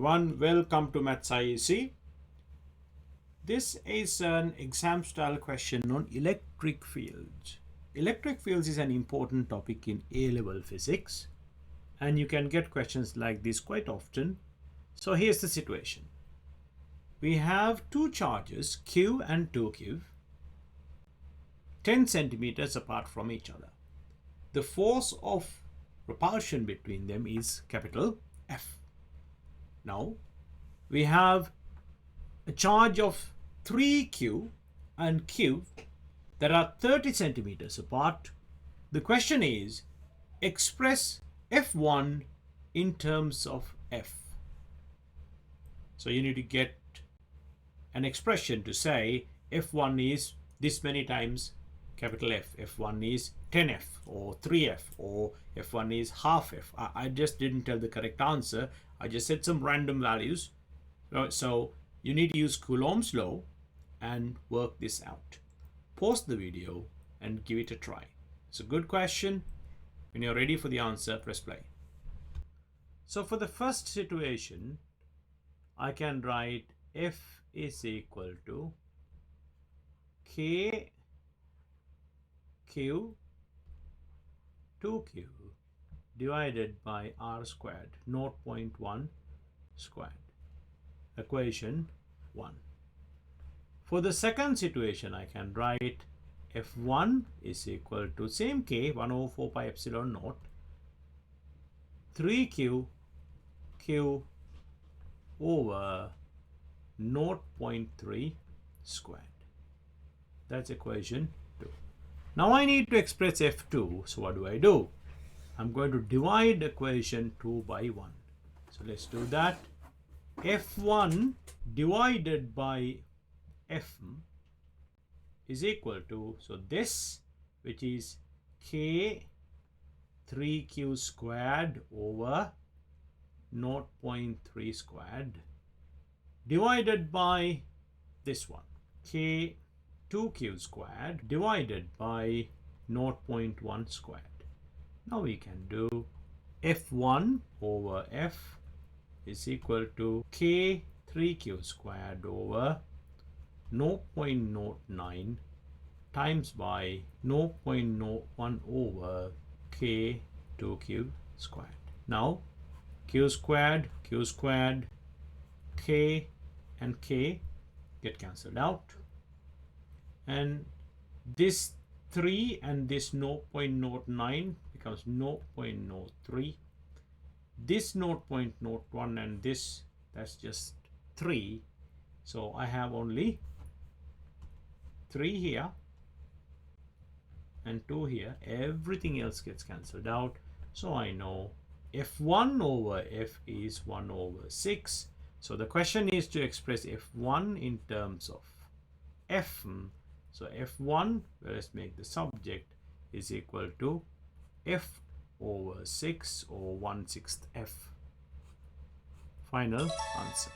everyone, welcome to mathsciedu. This is an exam style question on electric fields. Electric fields is an important topic in A-level physics, and you can get questions like this quite often. So here's the situation. We have two charges, Q and 2Q, 10 centimeters apart from each other. The force of repulsion between them is capital F. Now we have a charge of 3Q and Q that are 30 centimeters apart. The question is, express F1 in terms of F. So you need to get an expression to say F1 is this many times capital F. F1 is 10F or 3F or F1 is half F. I just didn't tell the correct answer. I just said some random values. So you need to use Coulomb's law and work this out. Pause the video and give it a try. It's a good question. When you're ready for the answer, press play. So for the first situation, I can write F is equal to K Q 2Q divided by R squared, 0.1 squared. Equation 1. For the second situation, I can write F1 is equal to same K, 1 over 4 pi epsilon naught, 3Q Q over 0.3 squared. That's equation 2. Now I need to express F2. So what do? I'm going to divide equation 2 by 1. So let's do that. F1 divided by F is equal to, so this, which is K 3Q squared over 0.3 squared divided by this one, K 2Q squared divided by 0.1 squared. Now we can do F1 over F is equal to K 3Q squared over 0.09 times by 0.01 over K 2Q squared. Now Q squared, K and K get cancelled out. And this 3 and this 0.09 becomes 0.03. This 0.01 and this, that's just 3. So I have only 3 here and 2 here. Everything else gets cancelled out. So I know F1 over F is 1 over 6. So the question is to express F1 in terms of F. So F1, let's make the subject, is equal to F over 6 or 1/6 F. Final answer.